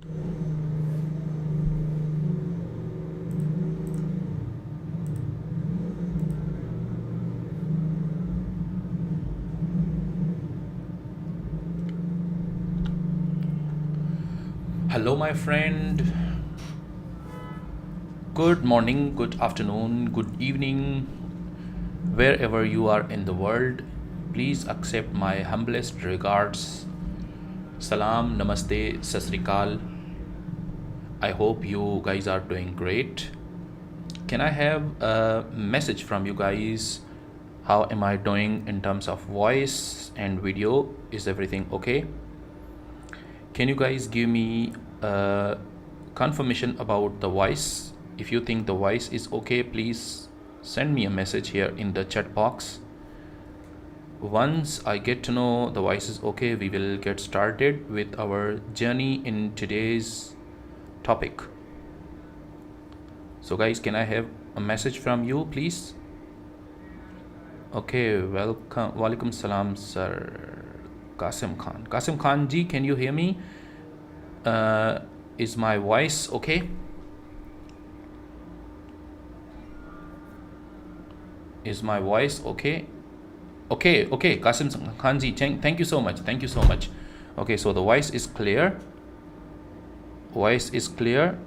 Hello, my friend. Good morning, good afternoon, good evening, wherever you are in the world. Please accept my humblest regards. Salam, namaste, sasrikal. I hope you guys are doing great. Can I have a message from you guys? How am I doing in terms of voice and video? Is everything okay? Can you guys give me a confirmation about the voice? If you think the voice is okay, please send me a message here in the chat box. Once I get to know the voice is okay, we will get started with our journey in today's topic. So guys, can I have a message from you, please? Okay, welcome. Walaikum salam, sir. Qasim Khan. Qasim Khan ji, can you hear me? Is my voice okay? Is my voice okay? Okay, Qasim Khan ji, thank you so much. Thank you so much. Okay, so the voice is clear. Voice is clear.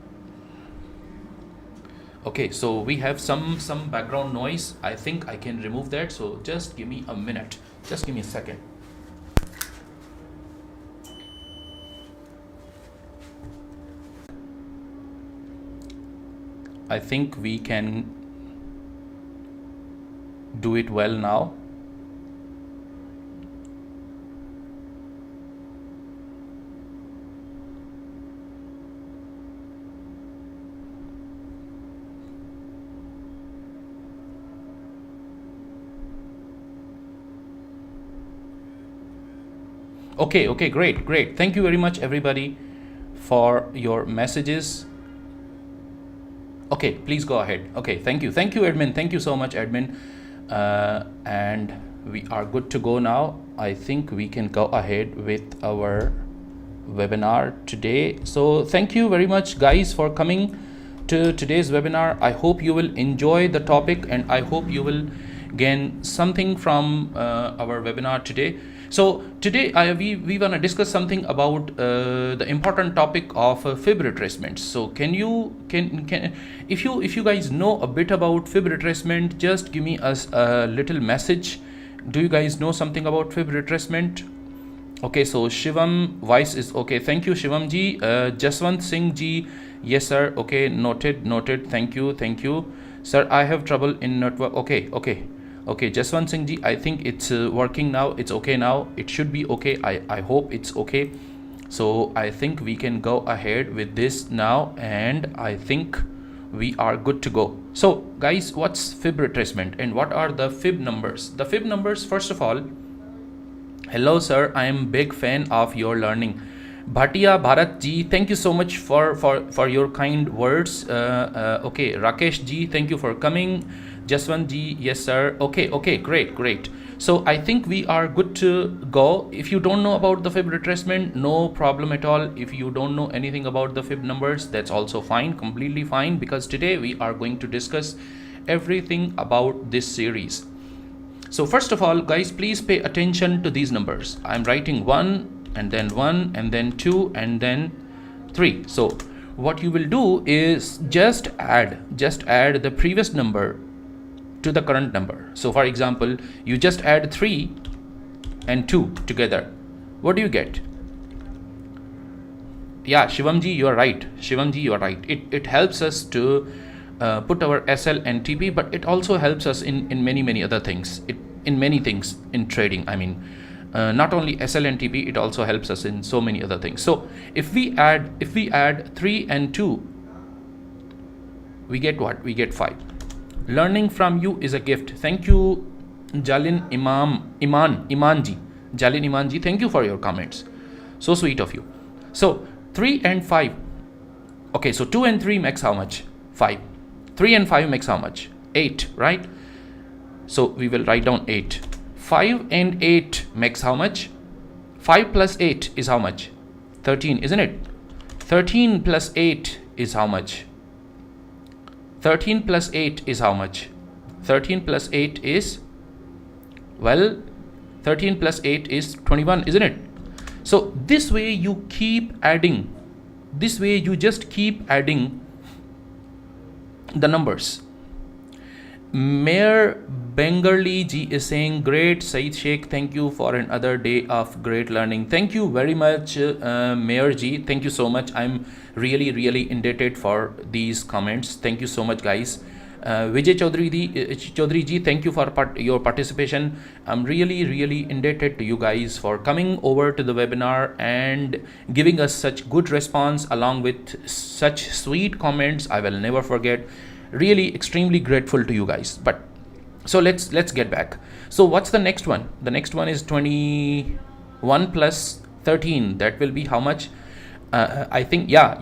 Okay, so we have some background noise. I think I can remove that. So just give me a minute. Just give me a second. I think we can do it well now. Okay, great. Thank you very much, everybody, for your messages. Okay, please go ahead. Okay, thank you, admin. Thank you so much, admin. And we are good to go now. I think we can go ahead with our webinar today. So thank you very much, guys, for coming to today's webinar. I hope you will enjoy the topic, and I hope you will gain something from our webinar today. So today we want to discuss something about the important topic of fib retracements. So can if you guys know a bit about fib retracement, just give me a little message. Do you guys know something about fib retracement? Okay, so Shivam, voice is okay. Thank you, Shivam ji. Jaswant Singh ji, yes sir. Okay, noted. Thank you, sir. I have trouble in network. Okay, Jaswant Singh ji, I think it's working now. It's okay now. It should be okay. I hope it's okay. So I think we can go ahead with this now, and I think we are good to go. So guys, what's fib retracement and what are the fib numbers? The fib numbers, first of all, hello sir, I am big fan of your learning. Bhatia Bharat ji, thank you so much for your kind words. Okay, Rakesh ji, thank you for coming. Jaswant ji, yes sir. Okay, great. So I think we are good to go. If you don't know about the fib retracement, no problem at all. If you don't know anything about the fib numbers, that's also fine, completely fine, because today we are going to discuss everything about this series. So first of all, guys, please pay attention to these numbers. I'm writing 1 and then 1 and then 2 and then 3. So what you will do is just add the previous number to the current number. So for example, you just add 3 and 2 together. What do you get? Yeah, Shivamji, you are right. It helps us to put our SL and TP, but it also helps us in many other things. In many things in trading. I mean, not only SL and TP, it also helps us in so many other things. So if we add 3 and 2, we get what? We get 5. Learning from you is a gift. Thank you, Jalin Imanji. Jalin Imanji, thank you for your comments. So sweet of you. So 3 and 5. Okay, so 2 and 3 makes how much? 5. 3 and 5 makes how much? 8, right? So we will write down 8. 5 and 8 makes how much? 5 plus 8 is how much? 13, isn't it? 13 plus 8 is how much? 13 plus 8 is how much? 13 plus 8 is, well, 13 plus 8 is 21, isn't it? So this way you keep adding. This way you just keep adding the numbers. Mayor Bengali ji is saying, great Saeed Sheikh, thank you for another day of great learning. Thank you very much, Mayor ji. Thank you so much. I'm really indebted for these comments. Thank you so much, guys. Vijay Chaudhary ji, thank you for your participation. I'm really indebted to you guys for coming over to the webinar and giving us such good response along with such sweet comments. I will never forget. Really extremely grateful to you guys. But so let's get back. So what's the next one? The next one is 21 plus 13. That will be how much? I think, yeah.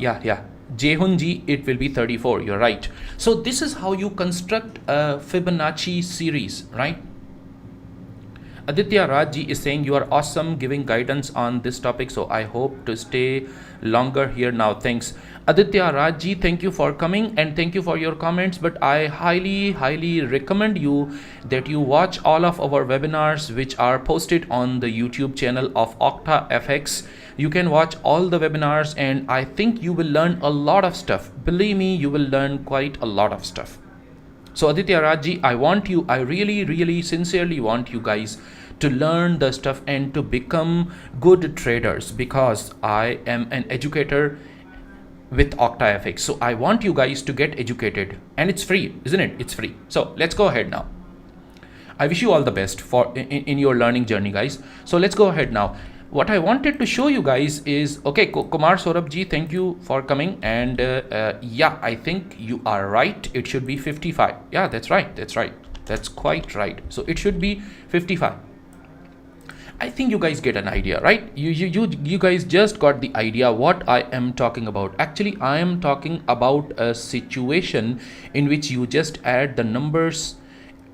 Jehun ji, it will be 34. You're right. So this is how you construct a Fibonacci series, right? Aditya Raj ji is saying, you are awesome giving guidance on this topic, so I hope to stay longer here now. Thanks. Aditya Raj ji, thank you for coming and thank you for your comments, but I highly recommend you that you watch all of our webinars which are posted on the YouTube channel of octafx. You can watch all the webinars and I think you will learn a lot of stuff. Believe me, you will learn quite a lot of stuff. So Aditya Raji, I really sincerely want you guys to learn the stuff and to become good traders, because I am an educator with octafx. So I want you guys to get educated, and it's free, isn't it? It's free. So let's go ahead now. I wish you all the best for in your learning journey, guys. So let's go ahead now. What I wanted to show you guys is, okay, Kumar Saurabh ji, thank you for coming. And yeah, I think you are right. It should be 55. Yeah, that's right. That's quite right. So it should be 55. I think you guys get an idea, right? You guys just got the idea what I am talking about. Actually, I am talking about a situation in which you just add the numbers.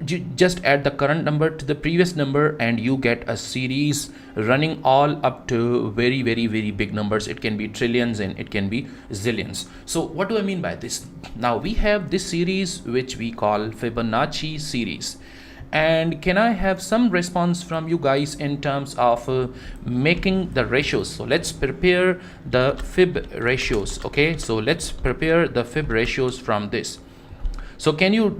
You just add the current number to the previous number and you get a series running all up to very big numbers. It can be trillions and it can be zillions. So what do I mean by this? Now we have this series which we call Fibonacci series. And can I have some response from you guys in terms of making the ratios? So let's prepare the fib ratios. Okay, so let's prepare the fib ratios from this. So can you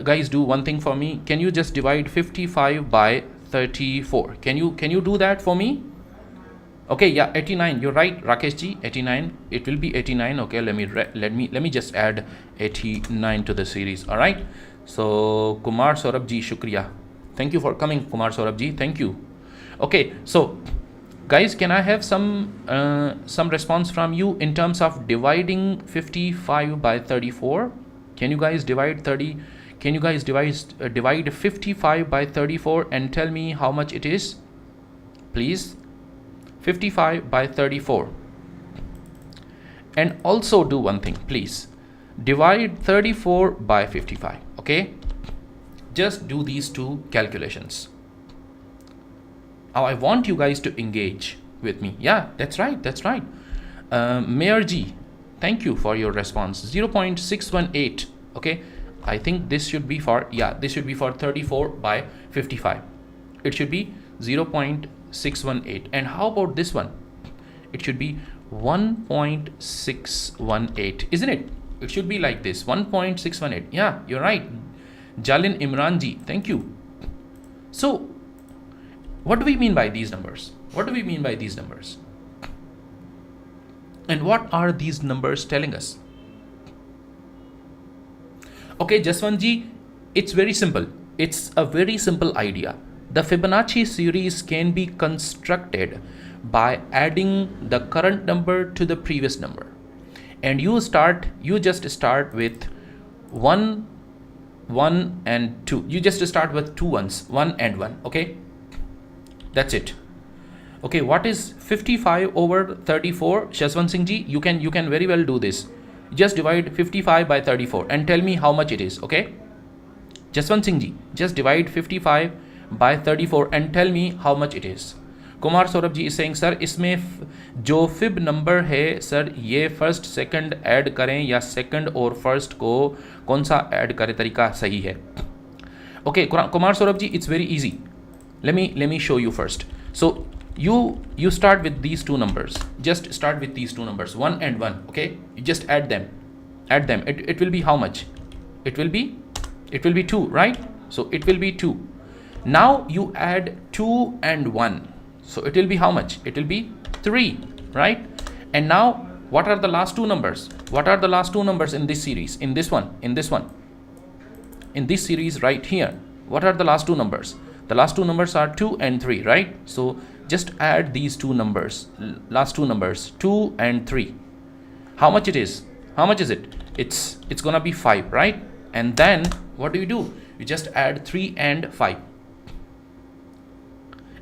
guys do one thing for me? Can you just divide 55 by 34? Can you do that for me? Okay, yeah, 89. You're right, Rakesh ji, 89. It will be 89. Okay, let me just add 89 to the series. All right. So Kumar Saurabh ji, shukriya. Thank you for coming, Kumar Saurabh ji. Thank you. Okay, so guys, can I have some response from you in terms of dividing 55 by 34? Can you guys divide 30? Can you guys divide 55 by 34 and tell me how much it is? Please. 55 by 34. And also do one thing, please. Divide 34 by 55. Okay? Just do these two calculations. Now I want you guys to engage with me. Yeah, that's right. Mayor G, thank you for your response. 0.618. Okay, I think this should be for, yeah, this should be for 34 by 55. It should be 0.618. And how about this one? It should be 1.618, isn't it? It should be like this, 1.618. Yeah, you're right. Jalin Imran ji, thank you. So what do we mean by these numbers? And what are these numbers telling us? Okay, Jaswant ji, it's very simple. It's a very simple idea. The Fibonacci series can be constructed by adding the current number to the previous number. And you just start with 1, 1 and 2. You just start with 2 ones, 1 and 1, okay? That's it. Okay, what is 55 over 34? Shaswant Singh ji, you can very well do this. Just divide 55 by 34 and tell me how much it is, okay? Jaswant Singh ji, just divide 55 by 34 and tell me how much it is. Kumar Saurabh ji is saying sir इसमें जो fib number है sir ये first second add करें या second और first को कौन सा ऐड करें तरीका सही है? Okay Kumar Saurabh ji, it's very easy. Let me show you first. So you start with these two numbers. Just start with these two numbers, 1 and 1. Okay, you just add them. It will be how much? It will be 2, right? So it will be 2. Now you add 2 and 1. So it will be how much? It will be 3, right? And now what are the last two numbers? What are the last two numbers in this series? In this one. In this series right here. What are the last two numbers? The last two numbers are 2 and 3, right? So just add these two numbers, last two numbers, 2 and 3. How much it is? How much is it? It's gonna be 5, right? And then what do? You just add 3 and 5.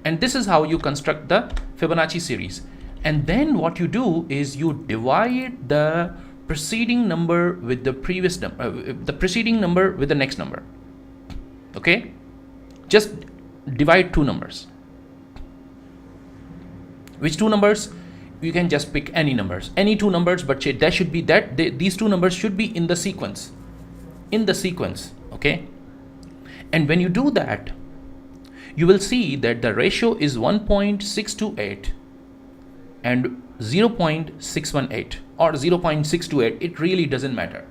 And this is how you construct the Fibonacci series. And then what you do is you divide the preceding number with the previous number, the preceding number with the next number. Okay? Just divide two numbers. Which two numbers? You can just pick any numbers, any two numbers, but there should be these two numbers should be in the sequence. Okay? And when you do that, you will see that the ratio is 1.628 and 0.618 or 0.628. It really doesn't matter.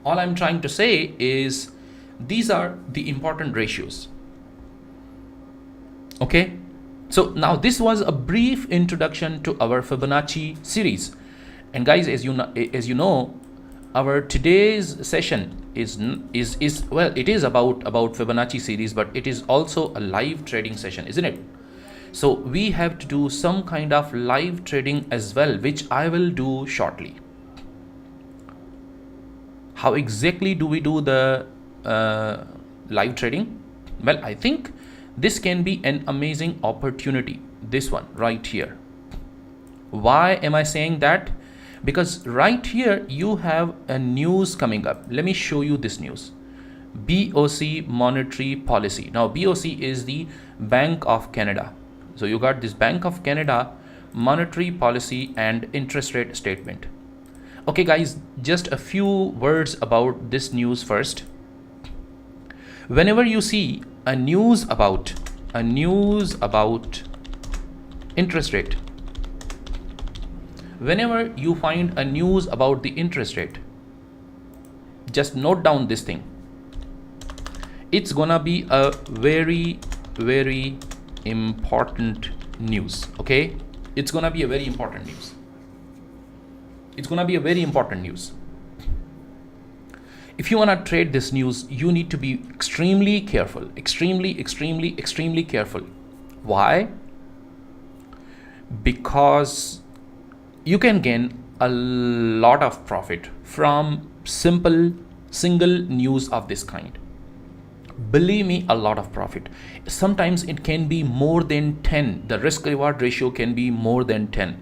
All I'm trying to say is these are the important ratios. Okay, so now this was a brief introduction to our Fibonacci series, and guys, as you know, our today's session is well, it is about Fibonacci series, but it is also a live trading session, isn't it? So we have to do some kind of live trading as well, which I will do shortly. How exactly do we do the live trading? Well, I think this can be an amazing opportunity, this one right here. Why am I saying that? Because right here you have a news coming up. Let me show you this news. BOC monetary policy. Now BOC is the Bank of Canada. So you got this Bank of Canada monetary policy and interest rate statement. Okay guys, just a few words about this news first. Whenever you see a news about interest rate, whenever you find a news about the interest rate, just note down this thing. It's gonna be a very, very important news. Okay, it's gonna be a very important news. If you want to trade this news, you need to be extremely careful. Extremely careful. Why? Because you can gain a lot of profit from single news of this kind. Believe me, a lot of profit. Sometimes it can be more than 10. The risk reward ratio can be more than 10.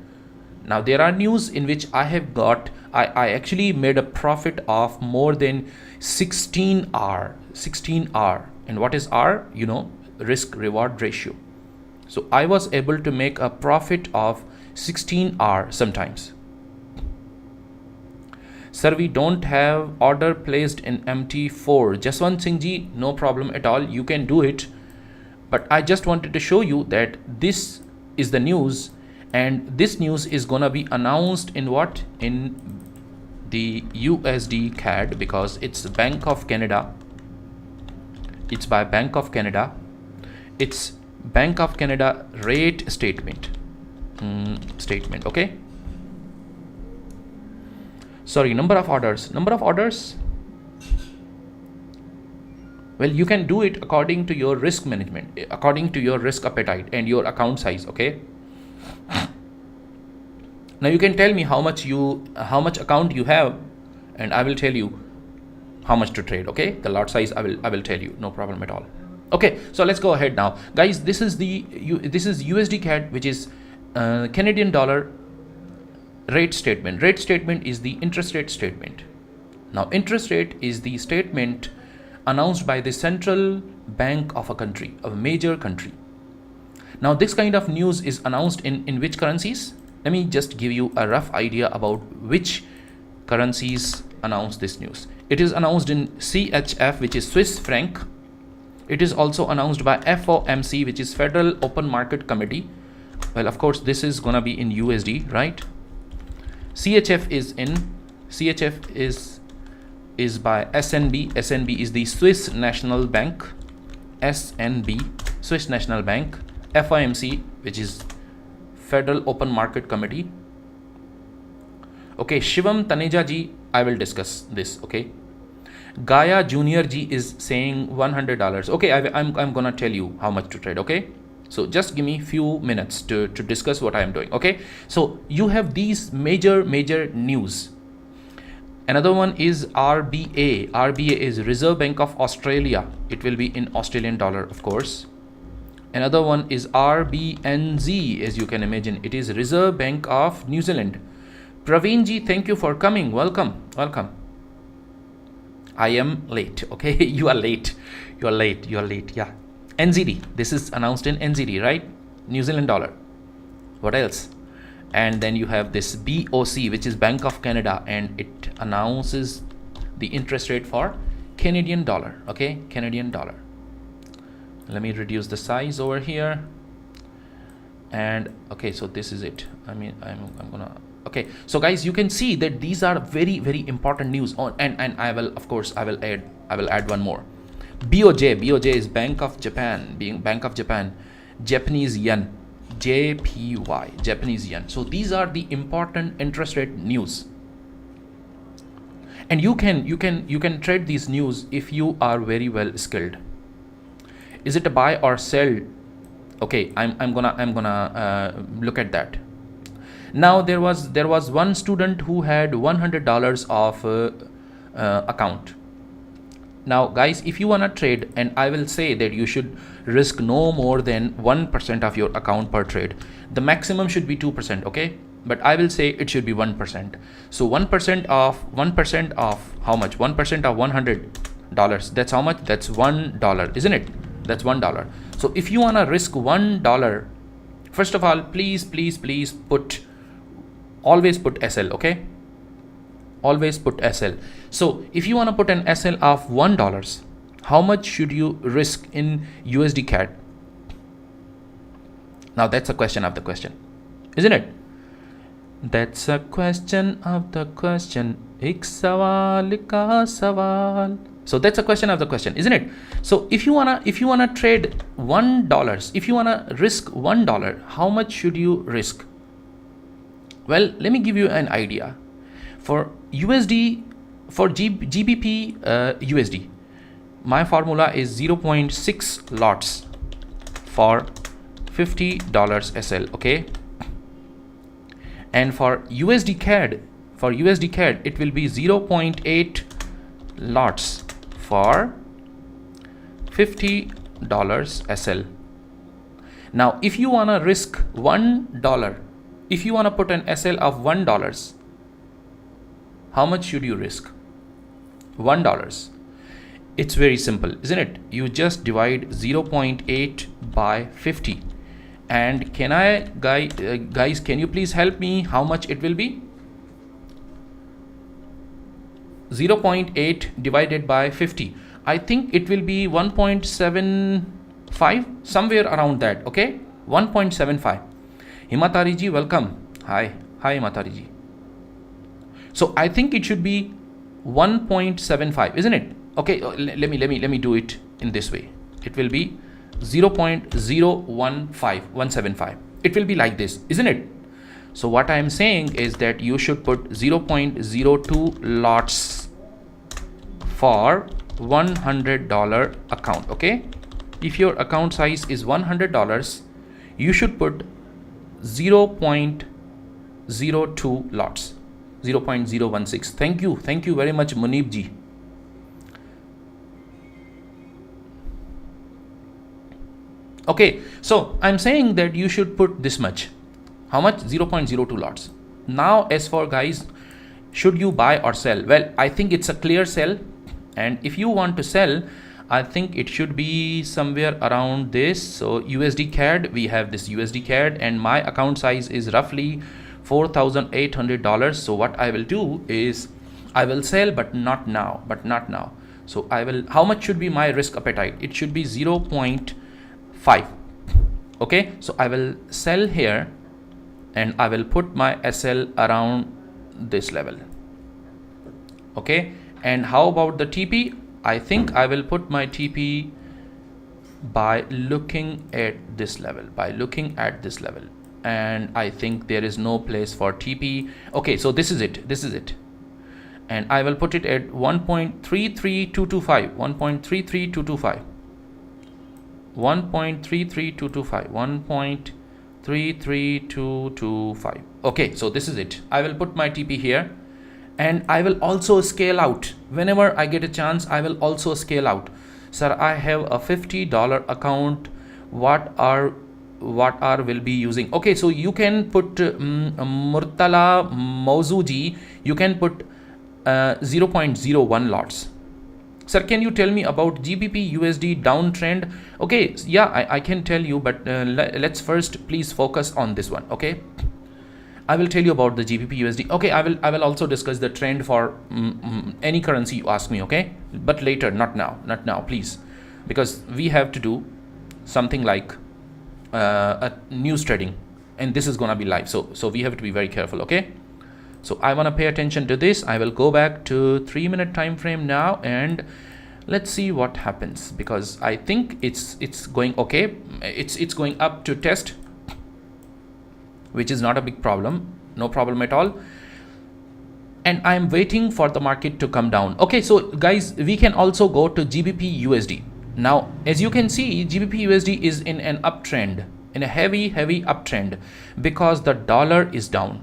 Now there are news in which I actually made a profit of more than 16 R. And what is R? You know, risk reward ratio. So I was able to make a profit of 16 R sometimes. Sir, we don't have order placed in MT4. Jaswant Singh ji, no problem at all. You can do it. But I just wanted to show you that this is the news. And this news is gonna be announced in what? In the USD CAD, because it's Bank of Canada. It's by Bank of Canada. It's Bank of Canada rate statement. Okay. Sorry, number of orders. Well, you can do it according to your risk management, according to your risk appetite and your account size. Okay. Now you can tell me how much account you have, and I will tell you how much to trade. Okay, the lot size I will tell you, no problem at all. Okay, so let's go ahead now, guys. This is USD CAD, which is Canadian dollar rate statement. Rate statement is the interest rate statement. Now interest rate is the statement announced by the central bank of a country, of a major country. Now this kind of news is announced in which currencies? Let me just give you a rough idea about which currencies announce this news. It is announced in CHF, which is Swiss franc. It is also announced by FOMC, which is Federal Open Market Committee. Well, of course, this is gonna be in USD, right? CHF is by SNB. SNB is the Swiss National Bank. SNB, Swiss National Bank. FOMC, which is Federal Open Market Committee. Okay, Shivam Taneja ji, I will discuss this. Okay, Gaia Junior ji is saying $100. Okay, I'm gonna tell you how much to trade. Okay, so just give me few minutes to discuss what I am doing. Okay, so you have these major news. Another one is RBA. RBA is Reserve Bank of Australia. It will be in Australian dollar, of course. Another one is RBNZ, as you can imagine. It is Reserve Bank of New Zealand. Praveen ji, thank you for coming. Welcome. I am late. Okay, you are late. Yeah. NZD. This is announced in NZD, right? New Zealand dollar. What else? And then you have this BOC, which is Bank of Canada, and it announces the interest rate for Canadian dollar. Okay, Canadian dollar. Let me reduce the size over here. And okay, so this is it. I'm gonna, okay, so guys, you can see that these are very important news on, and I will, of course, I will add one more. BOJ is Bank of Japan, being Bank of Japan. Japanese yen, JPY, Japanese yen. So these are the important interest rate news, and you can trade these news if you are very well skilled. Is it a buy or sell? Okay, I'm gonna look at that. Now there was one student who had $100 of account. Now guys, if you wanna trade, and I will say that you should risk no more than 1% of your account per trade. The maximum should be 2%, okay? But I will say it should be 1%. So 1% of how much? 1% of $100. That's how much? That's $1, isn't it? That's $1. So if you wanna risk $1, first of all, please always put SL, okay? Always put SL. So if you wanna put an SL of $1, how much should you risk in USD CAD? Now that's a question of the question, isn't it? That's a question of the question. Ek sawal ka sawal. So that's a question of the question, isn't it? So if you wanna trade $1, if you wanna risk $1, how much should you risk? Well, let me give you an idea. For USD, for GBP USD, my formula is 0.6 lots for $50 SL, okay? And for USD CAD, it will be 0.8 lots for $50 SL. Now, if you wanna risk $1, if you wanna put an SL of $1, how much should you risk? $1. It's very simple, isn't it? You just divide 0.8 by 50. And can I, guys, can you please help me how much it will be? 0.8 divided by 50. I think it will be 1.75, somewhere around that, okay? 1.75. Himatari ji, welcome. Hi Himatari ji. So I think it should be 1.75, isn't it? Okay, let me do it in this way. It will be 0.015175. It will be like this, isn't it? So what I am saying is that you should put 0.02 lots for $100 account, okay? If your account size is $100, you should put 0.02 lots, 0.016. Thank you very much, Munib ji. Okay, so I'm saying that you should put this much. How much? 0.02 lots. Now, as for guys, should you buy or sell? Well, I think it's a clear sell. And if you want to sell, I think it should be somewhere around this. So USD CAD, we have this USD CAD, and my account size is roughly $4,800. So what I will do is I will sell, but not now, So I will, how much should be my risk appetite? It should be 0.5. Okay, so I will sell here and I will put my SL around this level. Okay, and how about the TP? I think I will put my TP by looking at this level, and I think there is no place for TP. Okay, so this is it, and I will put it at 1.33225, 1.33225. Okay, so this is it. I will put my TP here, and I will also scale out whenever I get a chance. I will also scale out. Sir, I have a $50 account. What are will be using? Okay, so you can put Murtala Mauzuji, you can put 0.01 lots. Sir, can you tell me about GBP USD downtrend? Okay, yeah, I can tell you, but let's first please focus on this one. Okay, I will tell you about the GBP USD. Okay, I will also discuss the trend for any currency you ask me. Okay, but later, not now, please, because we have to do something like a news trading, and this is gonna be live. So we have to be very careful. Okay, so I want to pay attention to this. I will go back to 3-minute time frame now, and let's see what happens, because I think it's going okay. It's going up to test, which is not a big problem, no problem at all. And I'm waiting for the market to come down. Okay, so guys, we can also go to GBP USD. Now, as you can see, GBP USD is in an uptrend, in a heavy uptrend, because the dollar is down.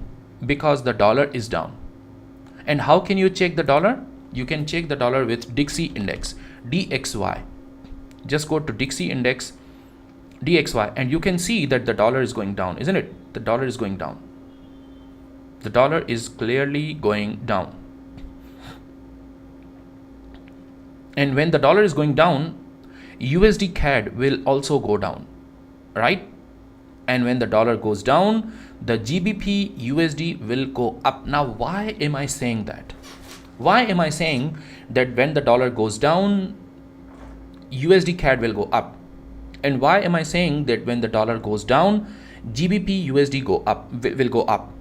And how can you check the dollar? You can check the dollar with Dixie index, DXY. Just go to Dixie index, DXY, and you can see that the dollar is going down, isn't it? The dollar is going down. The dollar is clearly going down. And when the dollar is going down, USD CAD will also go down, right? And when the dollar goes down, the GBP USD will go up. Now, why am I saying that? Why am I saying that when the dollar goes down, USD CAD will go up? And why am I saying that when the dollar goes down, GBP USD will go up?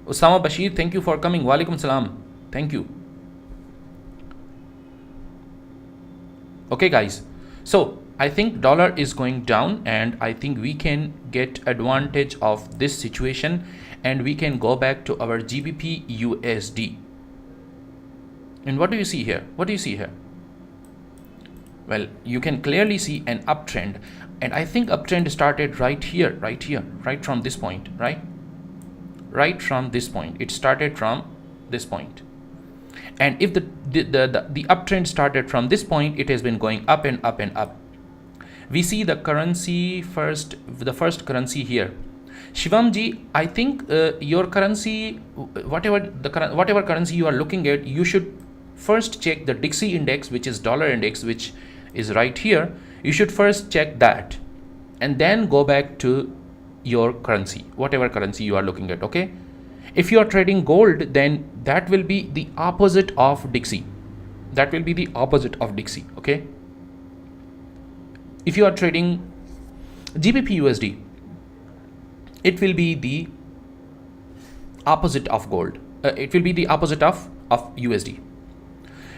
Osama Bashir, thank you for coming. Walaikum salam. Thank you. Okay, guys. So I think dollar is going down, and I think we can get advantage of this situation, and we can go back to our GBP USD. And what do you see here? Well, you can clearly see an uptrend, and I think uptrend started right here, right from this point, right from this point. It started from this point, and if the uptrend started from this point, it has been going up and up and up. We see the currency first, the first currency here. Shivam I think your currency, whatever currency you are looking at, you should first check the Dixie index, which is dollar index, which is right here. You should first check that, and then go back to your currency, whatever currency you are looking at. Okay, if you are trading gold, then that will be the opposite of Dixie. Okay, if you are trading GBP USD, it will be the opposite of gold. It will be the opposite of USD.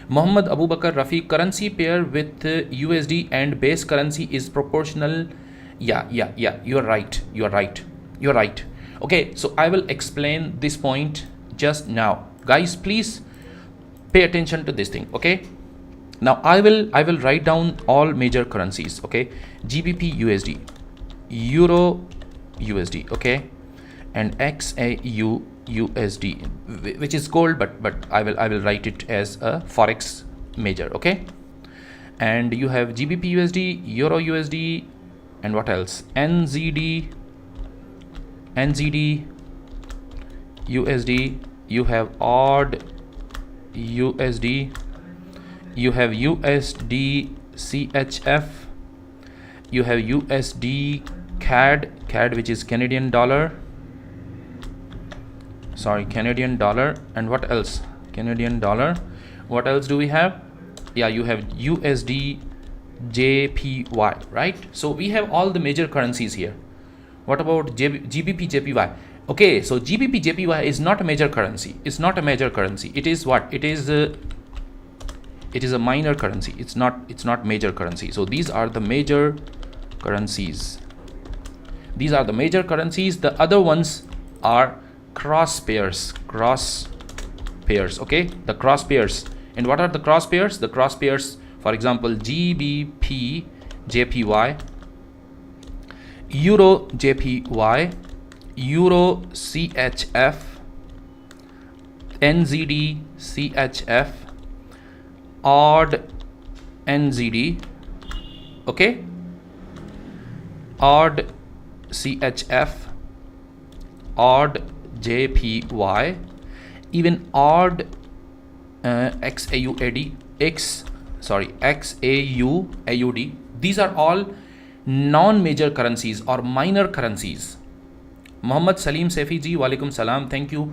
Muhammad Abu Bakr Rafiq, currency pair with USD and base currency is proportional. Yeah, you're right. Okay, so I will explain this point just now. Guys, please pay attention to this thing. Okay, now I will write down all major currencies. Okay, GBP USD, Euro USD, okay, and XAU USD, which is gold, but I will write it as a Forex major. Okay, and you have GBP USD, Euro USD, and what else? NZD, USD, you have odd USD, you have USD CHF, you have USD CAD, which is Canadian dollar, sorry, Canadian dollar. And what else? Canadian dollar. What else do we have? Yeah, you have USD JPY, right? So we have all the major currencies here. What about GBP JPY? Okay, so GBP JPY is not a major currency. It's not a major currency. It is what? It is a minor currency. It's not major currency. So these are the major currencies. These are the major currencies. The other ones are cross pairs. Okay, the cross pairs. And what are the cross pairs? The cross pairs, for example, GBP JPY, Euro JPY, Euro CHF, NZD CHF, odd NZD, okay, odd CHF, odd JPY, even odd XAUD. These are all non-major currencies or minor currencies. Muhammad Salim Sefi ji, walaikum salam. Thank you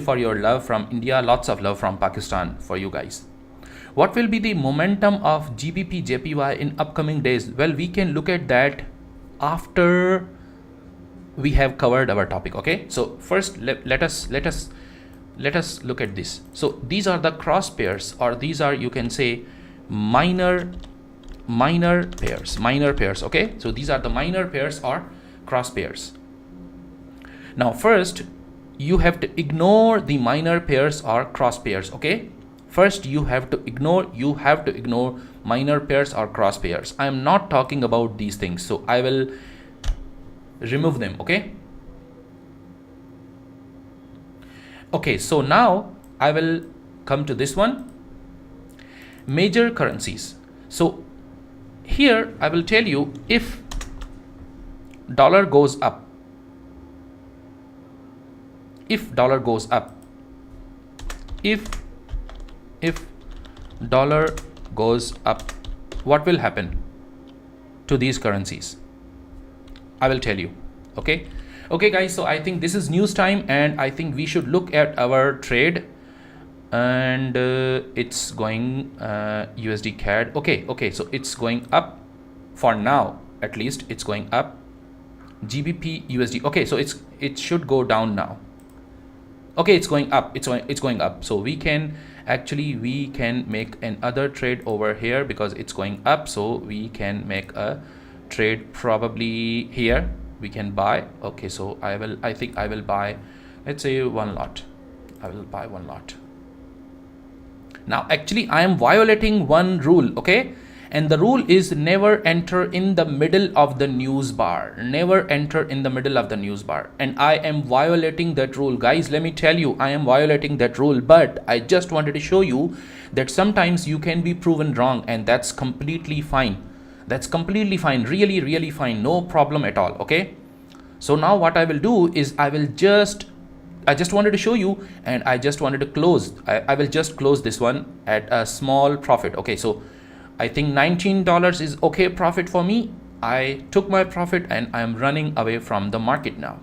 for your love from India. Lots of love from Pakistan for you guys. What will be the momentum of GBP JPY in upcoming days? Well, we can look at that after we have covered our topic. Okay, so first let us look at this. So these are the cross pairs, or these are, you can say, minor pairs. Okay, so these are the minor pairs or cross pairs. Now first you have to ignore the minor pairs or cross pairs. Okay, first you have to ignore minor pairs or cross pairs. I am not talking about these things, so I will remove them. Okay, so now I will come to this one, major currencies. So here I will tell you, if dollar goes up, if dollar goes up, if dollar goes up, what will happen to these currencies? I will tell you. Okay guys, so I think this is news time, and I think we should look at our trade. And it's going USD CAD. Okay, so it's going up for now, at least it's going up. GBP USD. Okay, so it should go down now. Okay, it's going up. It's going up. So we can make another trade over here because it's going up. So we can make a trade probably here. We can buy. Okay, so I think I will buy, let's say, one lot. I will buy one lot. Now actually I am violating one rule, okay, and the rule is never enter in the middle of the news bar. Never enter in the middle of the news bar, and I am violating that rule. Guys, let me tell you, I am violating that rule, but I just wanted to show you that sometimes you can be proven wrong, and that's completely fine. That's completely fine, really fine, no problem at all. Okay, so now what I will do is I just wanted to show you, and I just wanted to close. I will just close this one at a small profit. Okay, so I think $19 is okay profit for me. I took my profit and I am running away from the market now.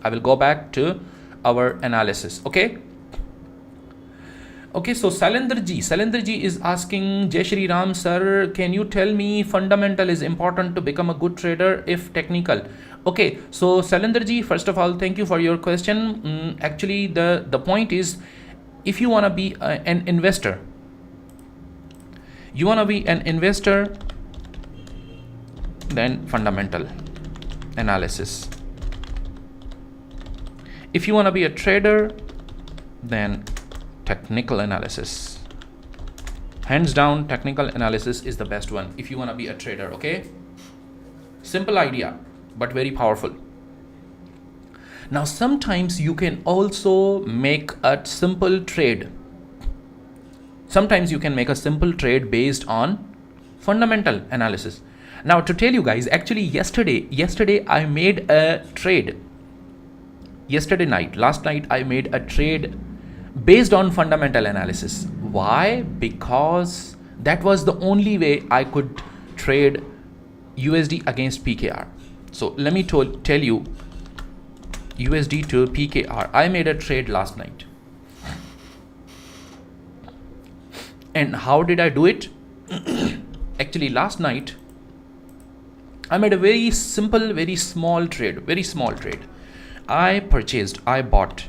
I will go back to our analysis. Okay, so Salendra ji is asking, Jai Shri Ram sir, can you tell me fundamental is important to become a good trader if technical? Okay, so Salendra ji, first of all, thank you for your question. Actually, the point is, if you want to be an investor, then fundamental analysis. If you want to be a trader, then technical analysis. Hands down, technical analysis is the best one if you want to be a trader. Okay, simple idea but very powerful. Now sometimes you can also make a simple trade. Sometimes you can make a simple trade based on fundamental analysis. Now to tell you guys, actually yesterday I made a trade yesterday night, last night, I made a trade based on fundamental analysis. Why? Because that was the only way I could trade USD against PKR. So let me tell you, USD to PKR, I made a trade last night. And how did I do it? Actually, last night I made a very simple, very small trade. I bought,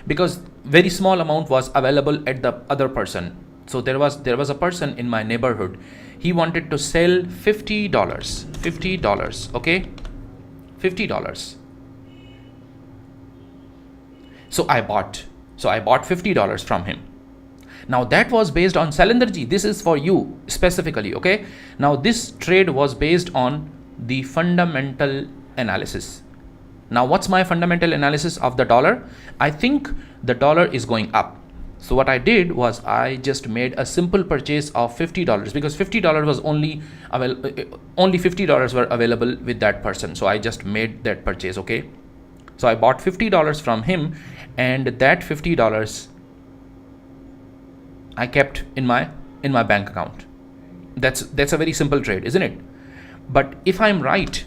because very small amount was available at the other person. So there was a person in my neighborhood. He wanted to sell $50, okay? $50. So I bought $50 from him. Now that was based on Salinderji. This is for you specifically, okay? Now this trade was based on the fundamental analysis. Now what's my fundamental analysis of the dollar? I think the dollar is going up. So what I did was I just made a simple purchase of $50, because $50 was only $50 were available with that person. So I just made that purchase, okay? So I bought $50 from him, and that $50 I kept in my bank account. That's a very simple trade, isn't it? But if I am right,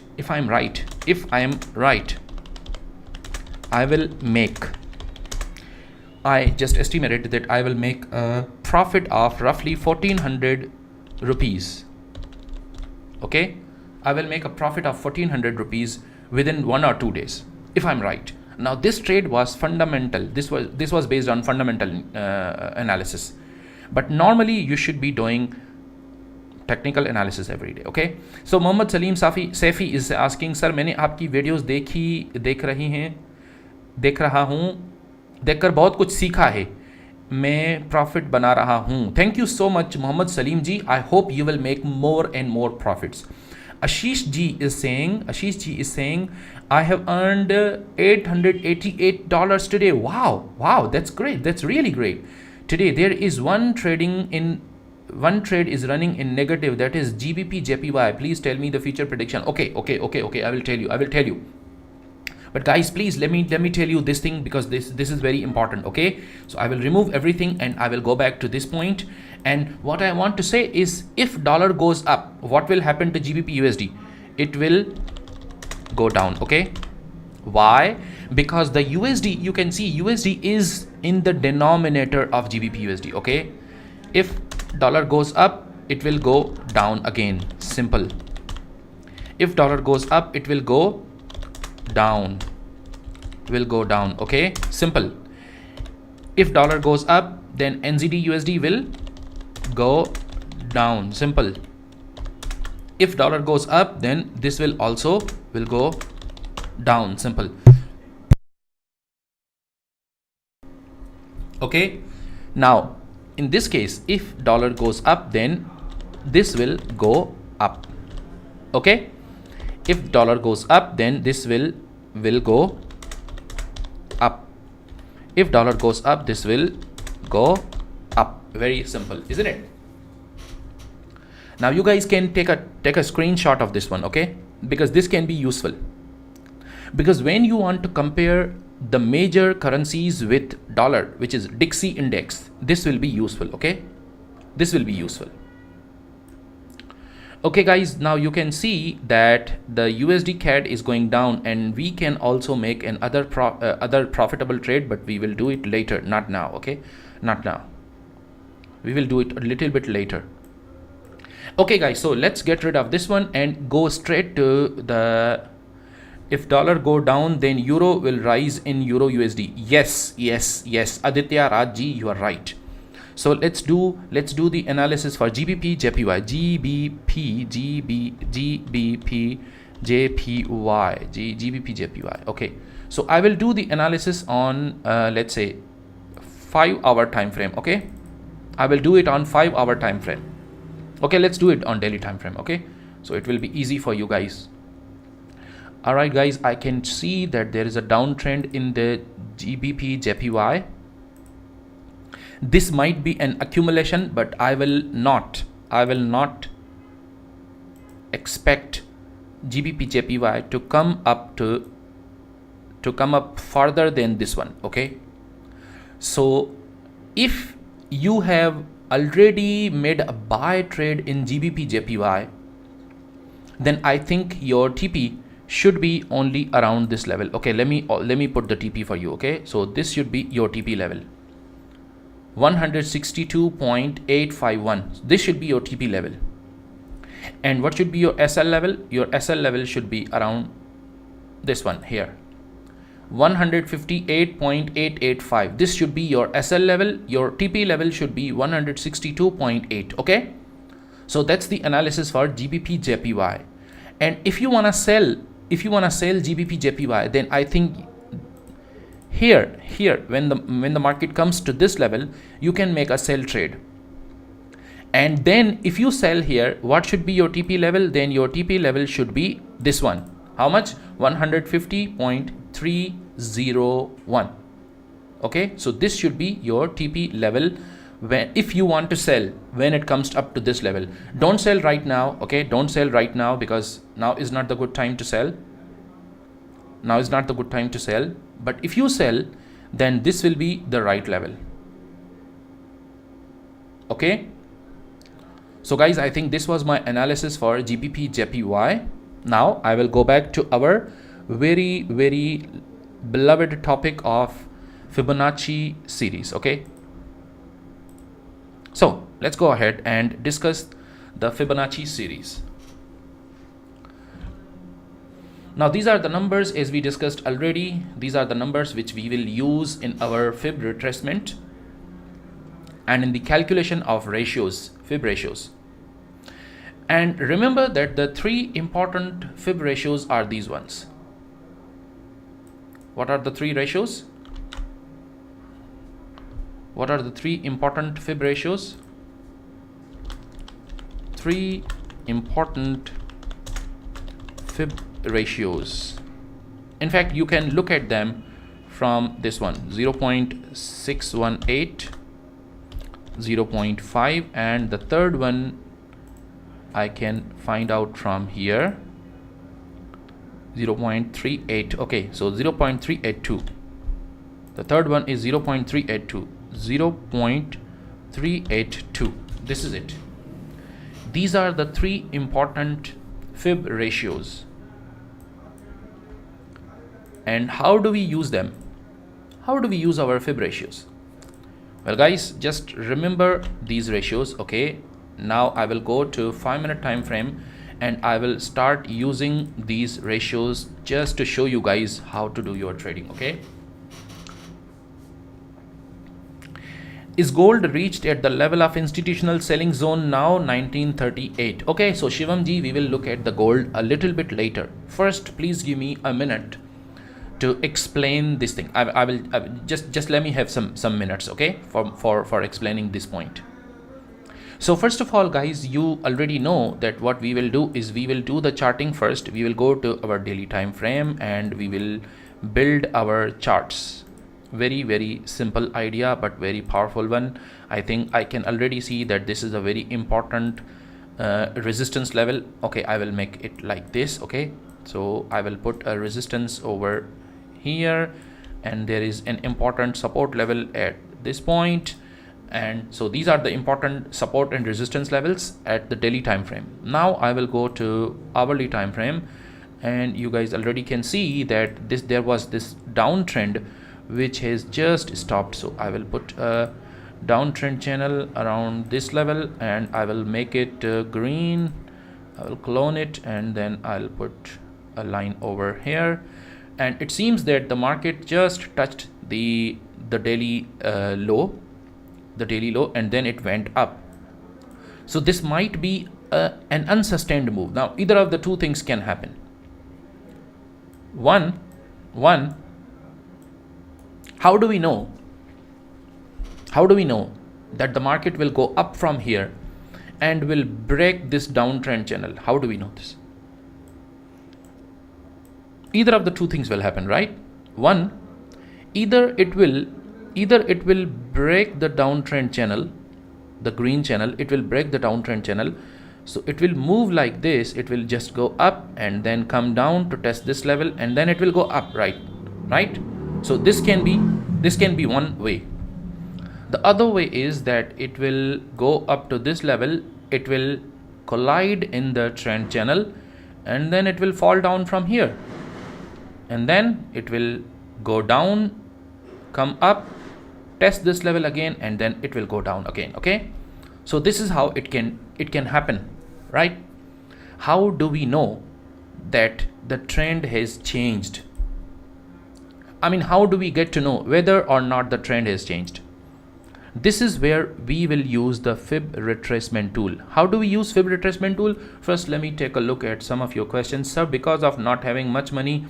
I just estimated that I will make a profit of roughly 1400 rupees. Okay, I will make a profit of 1400 rupees within 1 or 2 days, if I'm right. Now this trade was fundamental. This was based on fundamental analysis. But normally you should be doing technical analysis every day, okay? So Mohammad Salim Safi is asking, sir, मैंने आपकी videos देख रहा हूँ, देखकर बहुत कुछ सीखा है, मैं प्रॉफिट बना रहा हूँ. Thank you so much, Mohammad Salim ji. I hope you will make more and more profits. Ashish ji is saying, I have earned $888 today. Wow, that's great. That's really great. Today there is one trade is running in negative, that is GBP JPY. Please tell me the future prediction. Okay. I will tell you. But guys, please let me tell you this thing, because this is very important, okay? So I will remove everything and I will go back to this point. And what I want to say is, if dollar goes up, what will happen to GBP USD? It will go down, okay? Why? Because the USD, you can see USD is in the denominator of GBP USD, okay? If dollar goes up, it will go down again. Simple. If dollar goes up, it will go down. Okay? Simple. If dollar goes up, then NZD USD will go down. Simple. If dollar goes up, then this will also go down. Simple. Okay, now in this case, if dollar goes up, then this will go up. Okay, if dollar goes up, then this will go up. If dollar goes up, this will go up. Very simple, isn't it? Now you guys can take a screenshot of this one, okay? Because this can be useful. Because when you want to compare the major currencies with dollar, which is Dixie index, this will be useful, okay? This will be useful. Okay guys, now you can see that the USD CAD is going down, and we can also make an other profitable trade, but we will do it later, not now, okay? Not now. We will do it a little bit later. Okay guys, so let's get rid of this one and go straight to the, if dollar go down, then euro will rise in euro USD. Yes, Aditya Raj ji, you are right. So let's do the analysis for GBP JPY. GBP JPY. Okay, so I will do the analysis on let's say 5-hour time frame. Okay, I will do it on 5-hour time frame. Okay, let's do it on daily time frame. Okay, so it will be easy for you guys. All right guys, I can see that there is a downtrend in the GBP JPY. This might be an accumulation, but I will not expect GBP JPY to come up to to come up farther than this one. Okay, so if you have already made a buy trade in GBP JPY, then I think your TP should be only around this level. Okay, let me put the TP for you. Okay, so this should be your TP level, 162.851. This should be your TP level. And what should be your SL level? Your SL level should be around this one here, 158.885. This should be your SL level. Your TP level should be 162.8. Okay, so that's the analysis for GBP JPY. And if you wanna sell GBP JPY, then I think here when the market comes to this level, you can make a sell trade. And then if you sell here, what should be your TP level? Then your TP level should be this one. How much? 150.301. Okay, so this should be your TP level when, if you want to sell, when it comes up to this level. Don't sell right now. Okay, don't sell right now, because now is not the good time to sell. Now is not the good time to sell. But if you sell, then this will be the right level. Okay, so guys, I think this was my analysis for GBP JPY. Now I will go back to our very beloved topic of Fibonacci series. Okay, so let's go ahead and discuss the Fibonacci series. Now these are the numbers, as we discussed already. These are the numbers which we will use in our fib retracement and in the calculation of ratios, fib ratios. And remember that the three important fib ratios are these ones. What are the three ratios? What are the three important fib ratios? Three important fib ratios. In fact, you can look at them from this one, 0.618, 0.5, and the third one I can find out from here, 0.38. Okay, so 0.382. The third one is 0.382. 0.382. This is it. These are the three important fib ratios. And how do we use them? How do we use our fib ratios? Well guys, just remember these ratios. Okay, now I will go to 5-minute time frame and I will start using these ratios just to show you guys how to do your trading. Okay, is gold reached at the level of institutional selling zone now? 1938. Okay, so Shivam ji, we will look at the gold a little bit later. First, please give me a minute to explain this thing. I will just let me have some minutes, okay, for explaining this point. So first of all guys, you already know that what we will do is we will do the charting first. We will go to our daily time frame and we will build our charts. Very simple idea, but very powerful one. I think I can already see that this is a very important resistance level. Okay, I will make it like this. Okay, so I will put a resistance over here, and there is an important support level at this point. And so these are the important support and resistance levels at the daily time frame. Now I will go to hourly time frame, and you guys already can see that there was this downtrend which has just stopped. So I will put a downtrend channel around this level and I will make it green. I will clone it and then I'll put a line over here, and it seems that the market just touched the daily low, and then it went up. So this might be an unsustained move. Now either of the two things can happen. One, how do we know that the market will go up from here and will break this downtrend channel? How do we know this? Either of the two things will happen, right? One, either it will break the downtrend channel, the green channel. It will break the downtrend channel, so it will move like this. It will just go up and then come down to test this level, and then it will go up, right? right? So this can be one way. The other way is that it will go up to this level, it will collide in the trend channel, and then it will fall down from here, and then it will go down, come up, test this level again, and then it will go down again. Okay, so this is how it can happen, right? How do we know that the trend has changed? I mean, how do we get to know whether or not the trend has changed? This is where we will use the fib retracement tool. How do we use fib retracement tool? First, let me take a look at some of your questions. Sir, because of not having much money,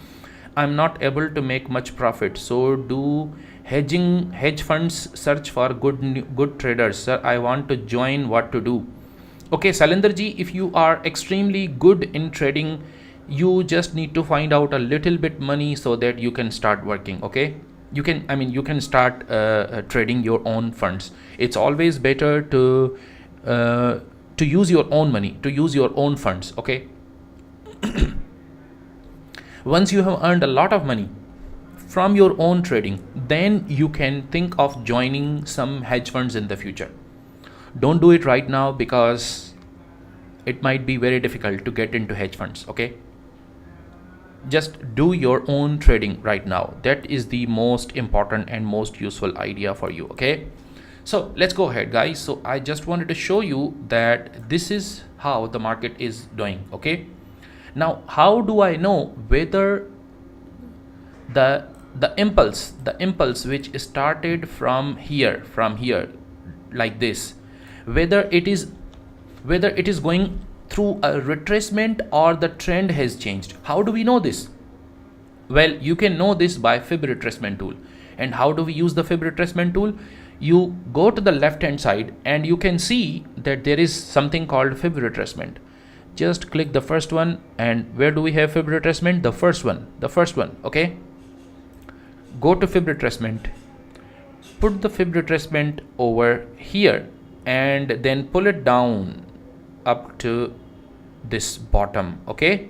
I'm not able to make much profit. So do hedge funds search for good traders? Sir, I want to join, what to do? Okay, Salinder ji, if you are extremely good in trading, you just need to find out a little bit money so that you can start working. Okay, you can start trading your own funds. It's always better to use your own money, to use your own funds. Okay, once you have earned a lot of money from your own trading, then you can think of joining some hedge funds in the future. Don't do it right now because it might be very difficult to get into hedge funds. Okay, just do your own trading right now. That is the most important and most useful idea for you. Okay, so let's go ahead, guys. So I just wanted to show you that this is how the market is doing. Okay, now how do I know whether the impulse which started from here like this, whether it is going through a retracement or the trend has changed? How do we know this? Well, you can know this by fib retracement tool. And how do we use the fib retracement tool? You go to the left hand side and you can see that there is something called fib retracement. Just click the first one, and where do we have fib retracement? The first one. Okay, go to fib retracement, put the fib retracement over here, and then pull it down up to this bottom. Okay,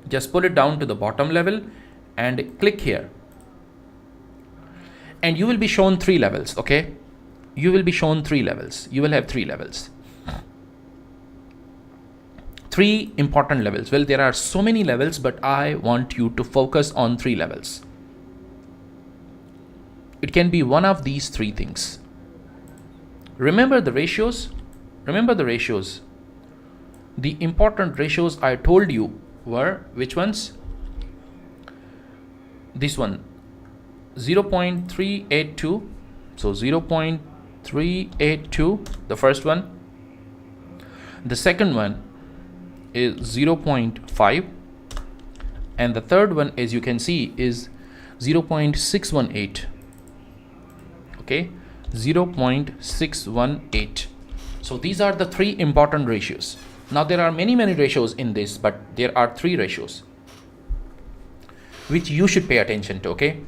just pull it down to the bottom level and click here, and you will be shown 3 levels. Okay, you will be shown 3 levels. You will have 3 levels, 3 important levels. Well, there are so many levels, but I want you to focus on 3 levels. It can be one of these 3 things. Remember the ratios. The important ratios I told you were which ones? This one, 0.382. So 0.382, the first one. The second one is 0.5, and the third one, as you can see, is 0.618. Okay, 0.618. So these are the 3 important ratios. Now there are many ratios in this, but there are 3 ratios which you should pay attention to. Okay,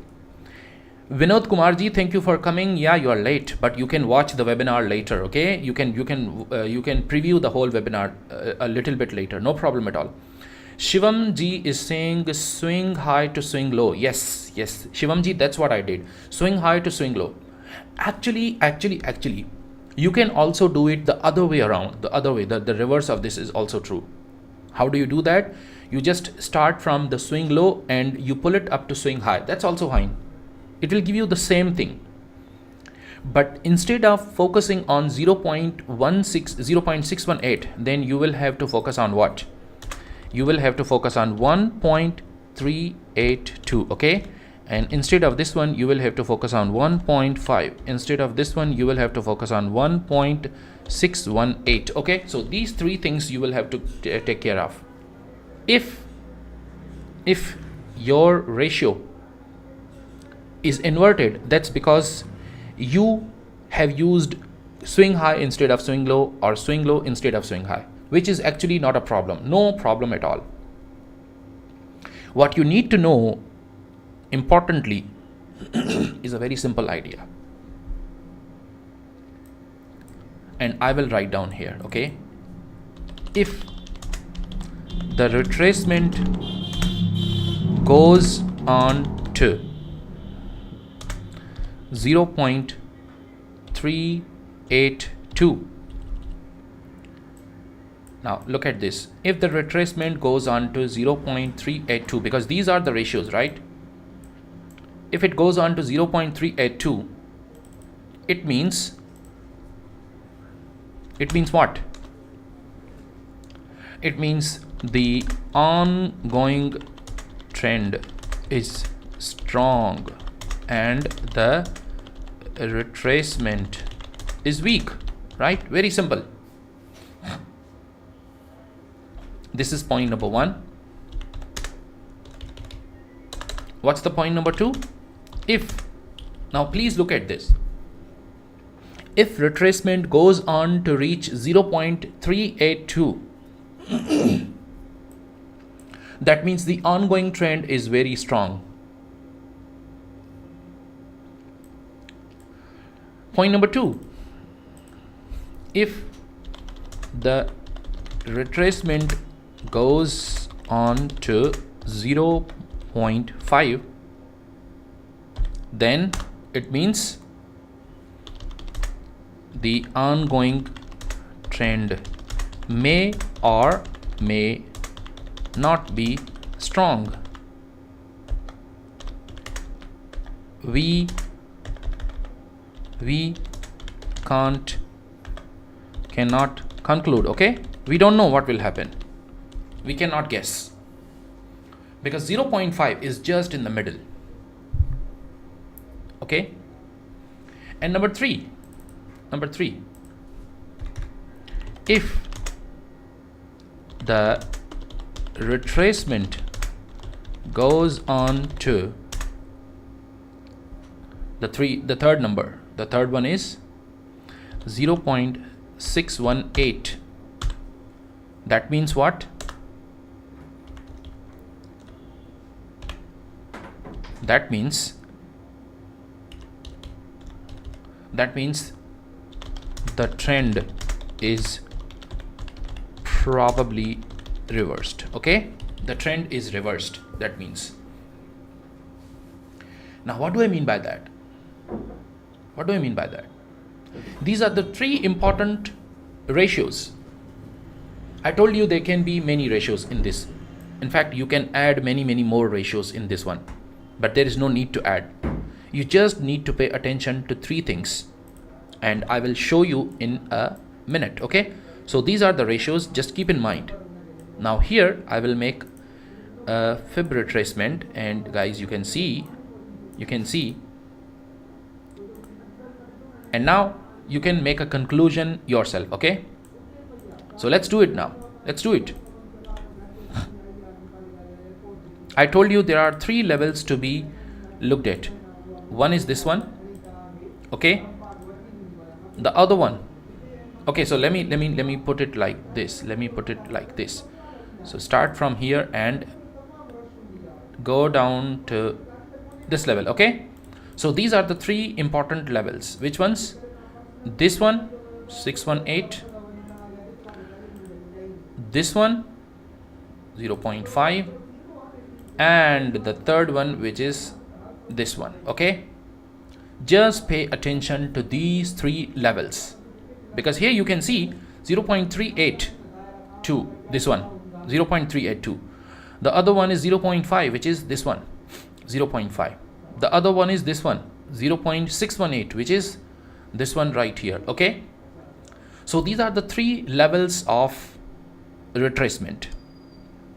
Vinod Kumar ji, thank you for coming. Yeah, you are late, but you can watch the webinar later. Okay, you can preview the whole webinar a little bit later. No problem at all. Shivam ji is saying swing high to swing low. Yes, Shivam ji, that's what I did. Swing high to swing low. Actually, you can also do it the other way around. The reverse of this is also true. How do you do that? You just start from the swing low and you pull it up to swing high. That's also fine. It will give you the same thing. But instead of focusing on 0.618, then you will have to focus on what? You will have to focus on 1.382. Okay, and instead of this one, you will have to focus on 1.5. Instead of this one, you will have to focus on 1.618. Okay, so these 3 things you will have to take care of. If your ratio is inverted, that's because you have used swing high instead of swing low, or swing low instead of swing high, which is actually not a problem. No problem at all. What you need to know importantly is a very simple idea, and I will write down here. Okay, if the retracement goes on to 0.382. Now look at this. If the retracement goes on to 0.382, because these are the ratios, right? If it goes on to 0.382, it means what? It means the ongoing trend is strong and the retracement is weak, right? Very simple. This is point number one. What's the point number two? Now please look at this. If retracement goes on to reach 0.382, that means the ongoing trend is very strong. Point number two, if the retracement goes on to 0.5, then it means the ongoing trend may or may not be strong. We cannot conclude, okay? We don't know what will happen. We cannot guess, because 0.5 is just in the middle, okay? And number three, if the retracement goes on to the third number, the third one is 0.618, that means what? That means the trend is probably reversed, okay? The trend is reversed, that means. Now what do I mean by that? These are the three important ratios. I told you there can be many ratios in this. In fact, you can add many more ratios in this one, but there is no need to add. You just need to pay attention to three things, and I will show you in a minute, okay? So these are the ratios, just keep in mind. Now here I will make a fib retracement, and guys, you can see, and now you can make a conclusion yourself, okay? So let's do it now. Let's do it. I told you there are three levels to be looked at. One is this one, okay? The other one, okay, so let me put it like this. So start from here and go down to this level, okay? So these are the three important levels. Which ones? This one, 618, this one, 0.5, and the third one, which is this one, okay? Just pay attention to these three levels, because here you can see 0.382, this one, 0.382. The other one is 0.5, which is this one, 0.5. The other one is this one, 0.618, which is this one right here, okay? So these are the three levels of retracement.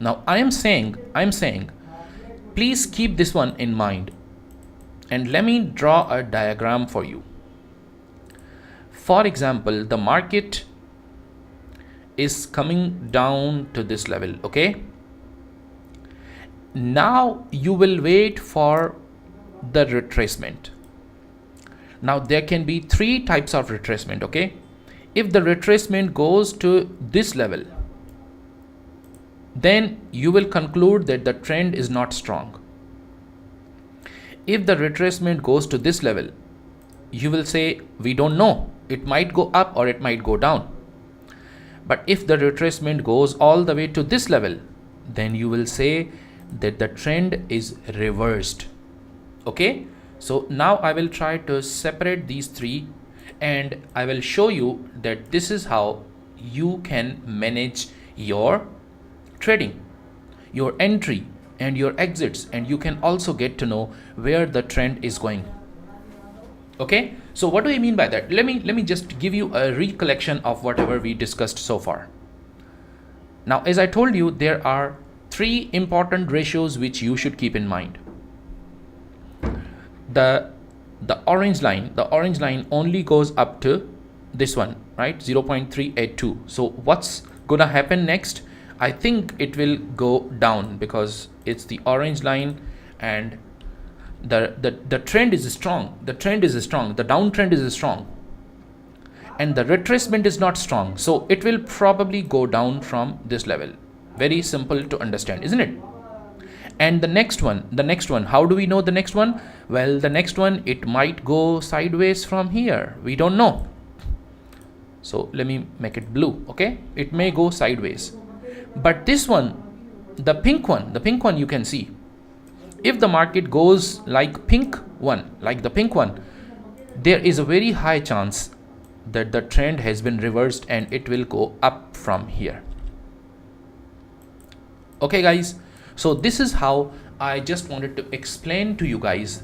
Now I am saying, please keep this one in mind, and let me draw a diagram for you. For example, the market is coming down to this level, okay? Now you will wait for the retracement. Now there can be three types of retracement, okay? If the retracement goes to this level, then you will conclude that the trend is not strong. If the retracement goes to this level, you will say, we don't know, it might go up or it might go down. But if the retracement goes all the way to this level, then you will say that the trend is reversed. Okay, so now I will try to separate these three, and I will show you that this is how you can manage your trading, your entry and your exits, and you can also get to know where the trend is going. Okay, so what do I mean by that? Let me just give you a recollection of whatever we discussed so far. Now, as I told you, there are three important ratios which you should keep in mind. The orange line only goes up to this one, right? 0.382. So what's gonna happen next? I think it will go down because it's the orange line, and the trend is strong. The downtrend is strong, and the retracement is not strong. So it will probably go down from this level. Very simple to understand, isn't it? And the next one, how do we know the next one? Well, the next one, it might go sideways from here. We don't know. So let me make it blue. Okay, it may go sideways. But this one, the pink one you can see, if the market goes like the pink one, there is a very high chance that the trend has been reversed and it will go up from here. Okay guys, so this is how I just wanted to explain to you guys.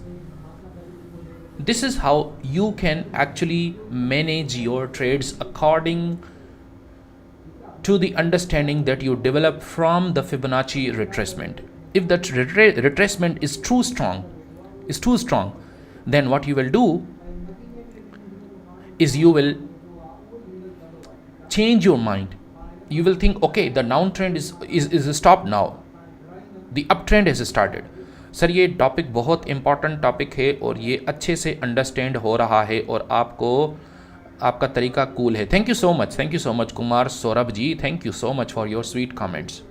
This is how you can actually manage your trades according to the understanding that you develop from the Fibonacci retracement. If the retracement is too strong, then what you will do is you will change your mind. You will think, okay, the downtrend is stopped now, the uptrend has started. Sir ये topic बहुत important topic है और ये अच्छे से understand हो रहा है और आपका तरीका कूल है. Thank you so much Kumar Saurabh ji, thank you so much for your sweet comments.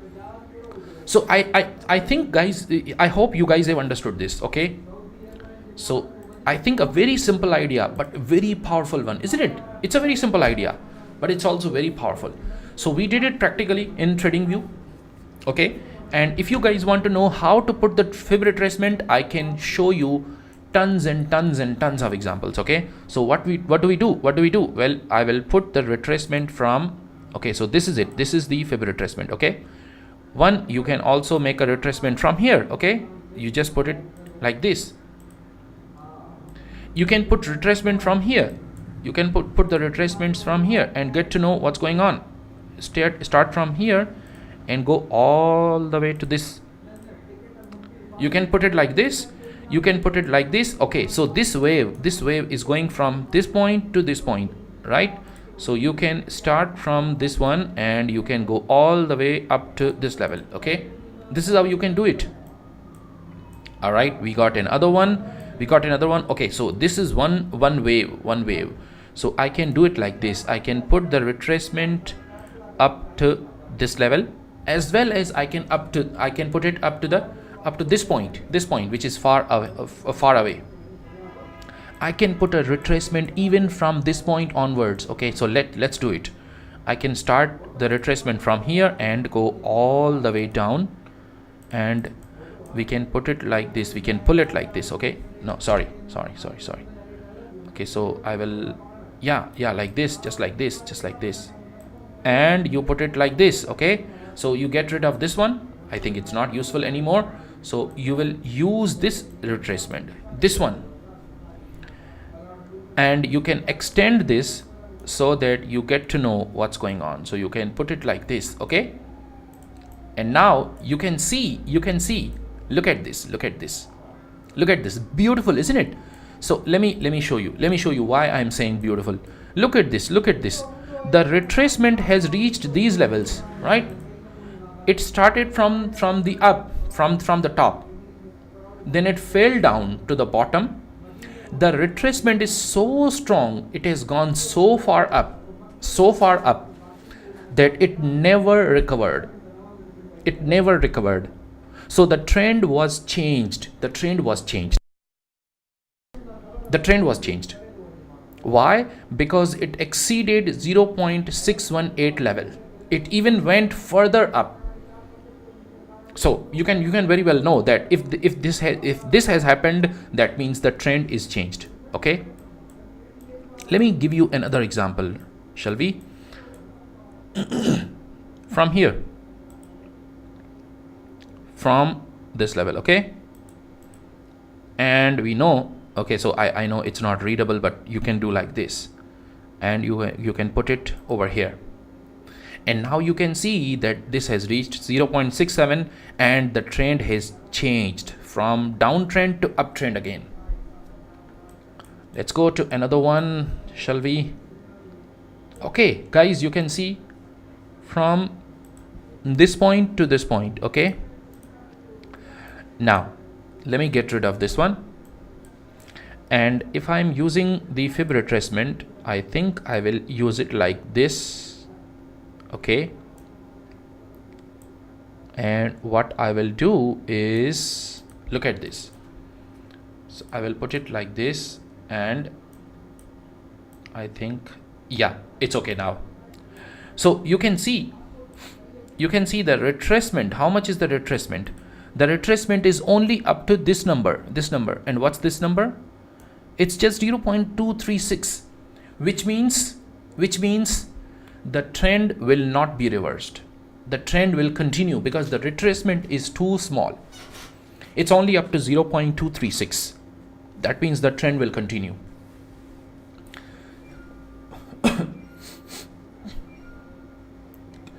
So I think guys, I hope you guys have understood this. Okay, so I think a very simple idea but very powerful one, isn't it? It's a very simple idea but it's also very powerful. So we did it practically in TradingView. Okay, and if you guys want to know how to put the fib retracement, I can show you tons and tons of examples. Okay, so what do we do? Well, I will put the retracement from, okay, so this is it, this is the fib retracement. Okay, one, you can also make a retracement from here. Okay, you just put it like this. You can put retracement from here. You can put the retracements from here and get to know what's going on. Start from here and go all the way to this. You can put it like this. You can put it like this. Okay, so this wave is going from this point to this point, right? So you can start from this one and you can go all the way up to this level. Okay, this is how you can do it. All right, we got another one. Okay, so this is one wave. So I can do it like this. I can put the retracement up to this level, as well as I can put it up to this point which is far away. I can put a retracement even from this point onwards. Okay, so let's do it. I can start the retracement from here and go all the way down, and we can put it like this. We can pull it like this. Okay, no, sorry. Okay, so I will, yeah, like this, just like this, and you put it like this. Okay, so you get rid of this one. I think it's not useful anymore. So you will use this retracement, this one, and you can extend this so that you get to know what's going on. So you can put it like this. Okay, and now you can see, look at this, beautiful, isn't it? So let me show you why I'm saying beautiful. Look at this. The retracement has reached these levels, right? It started from the top, then it fell down to the bottom. The retracement is so strong, it has gone so far up that it never recovered. So the trend was changed. Why? Because it exceeded 0.618 level. It even went further up. So you can very well know that if this has happened, that means the trend is changed. Okay, let me give you another example, shall we? From here, from this level, okay, and we know, okay, so I know it's not readable, but you can do like this, and you can put it over here, and now you can see that this has reached 0.67 and the trend has changed from downtrend to uptrend again. Let's go to another one, shall we? Okay guys, you can see from this point to this point. Okay, now let me get rid of this one, and if I'm using the fib retracement, I think I will use it like this. Okay, and what I will do is, look at this, so I will put it like this, and I think, yeah, it's okay now. So you can see the retracement. How much is the retracement? The retracement is only up to this number, and what's this number? It's just 0.236, which means the trend will not be reversed. The trend will continue because the retracement is too small. It's only up to 0.236. That means the trend will continue.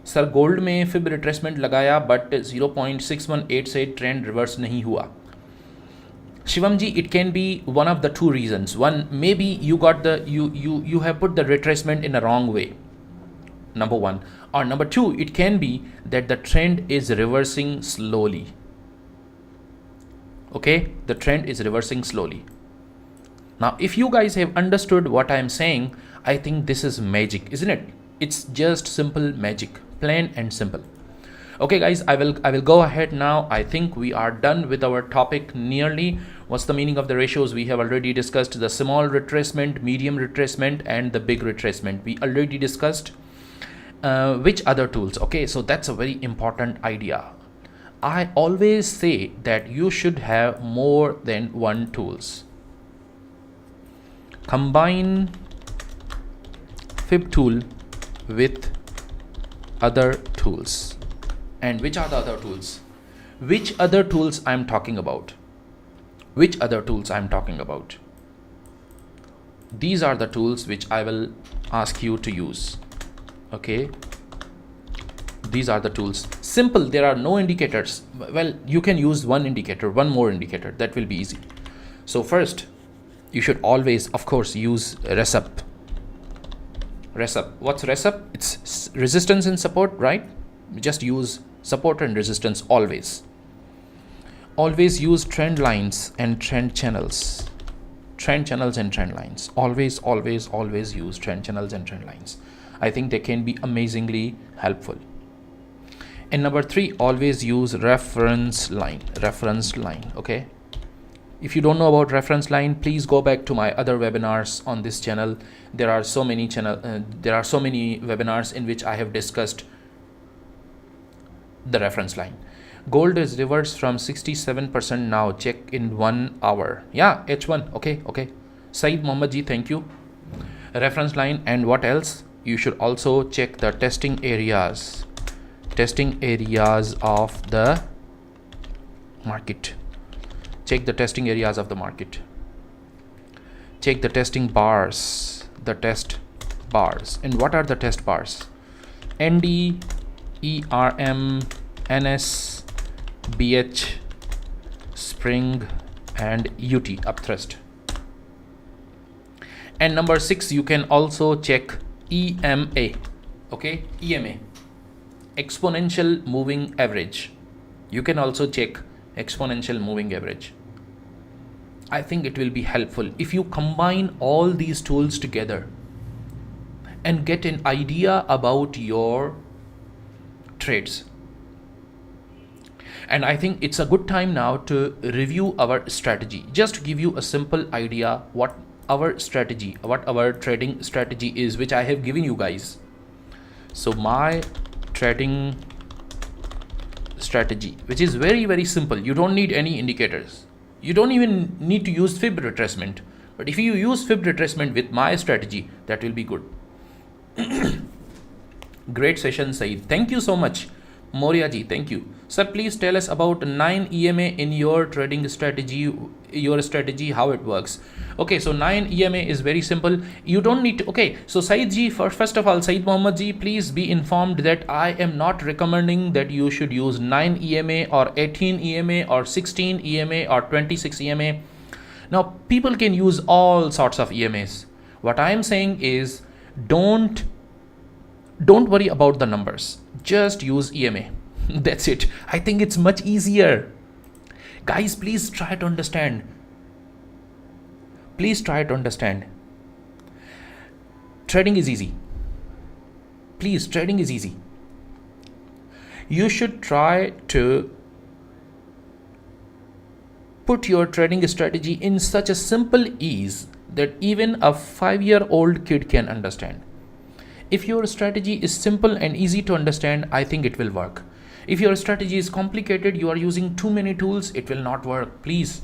Sir gold में fib retracement लगाया but 0.618 से trend reverse नहीं हुआ. Shivam ji, it can be one of the two reasons. One, maybe you got the you have put the retracement in a wrong way. Number one, or number two, it can be that the trend is reversing slowly. Okay, the trend is reversing slowly. Now, if you guys have understood what I am saying, I think this is magic, isn't it? It's just simple magic, plain and simple. Okay guys, I will go ahead now. I think we are done with our topic nearly. What's the meaning of the ratios? We have already discussed the small retracement, medium retracement, and the big retracement. We already discussed which other tools. Okay, so that's a very important idea. I always say that you should have more than one tools. Combine fib tool with other tools. And which are the other tools? Which other tools I'm talking about? Which other tools I'm talking about? These are the tools which I will ask you to use. Okay, these are the tools. Simple, there are no indicators. Well, you can use one indicator, one more indicator, that will be easy. So first, you should always, of course, use RESUP. RESUP, what's RESUP? It's resistance and support, right? Just use support and resistance always. Always use trend lines and trend channels. Trend channels and trend lines. Always, always, always use trend channels and trend lines. I think they can be amazingly helpful. And number three, always use reference line. Reference line, okay? If you don't know about reference line, please go back to my other webinars on this channel. There are so many webinars in which I have discussed the reference line. Gold is reversed from 67% now. Check in 1 hour. Yeah, H1. Okay. Saeed Mohammed ji, thank you. Reference line, and what else? You should also check the testing areas. Testing areas of the market. Check the testing areas of the market. Check the testing bars. The test bars. And what are the test bars? ND, ERM, NS, BH, spring, and UT, upthrust. And number 6, you can also check EMA. Okay, EMA, exponential moving average. You can also check exponential moving average. I think it will be helpful if you combine all these tools together and get an idea about your trades. And I think it's a good time now to review our strategy. Just to give you a simple idea what our strategy, what our trading strategy is, which I have given you guys. So my trading strategy, which is very, very simple. You don't need any indicators. You don't even need to use fib retracement. But if you use fib retracement with my strategy, that will be good. Great session, Saeed. Thank you so much. Moria ji, thank you. Sir, please tell us about 9 EMA in your trading strategy, how it works. Okay, so 9 EMA is very simple. You don't need to, okay, so Saeed ji, first of all, Saeed Mohammed ji, please be informed that I am not recommending that you should use 9 EMA or 18 EMA or 16 EMA or 26 EMA. Now, people can use all sorts of EMAs. What I am saying is don't worry about the numbers. Just use EMA. That's it. I think it's much easier. Guys, please try to understand. Please try to understand. Trading is easy. Please, trading is easy. You should try to put your trading strategy in such a simple ease that even a 5-year-old kid can understand. If your strategy is simple and easy to understand, I think it will work. If your strategy is complicated, you are using too many tools, it will not work, please.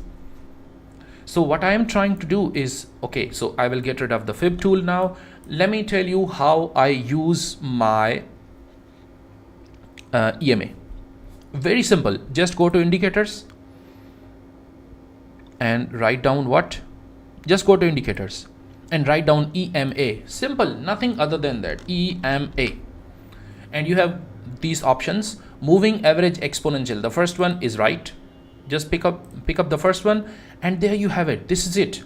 So what I am trying to do is, okay, so I will get rid of the fib tool now. Let me tell you how I use my EMA. Very simple. Just go to indicators and write down what? Just go to indicators and write down EMA. Simple, nothing other than that. EMA. And you have these options. Moving average exponential. The first one is right. Just pick up the first one, and there you have it. This is it.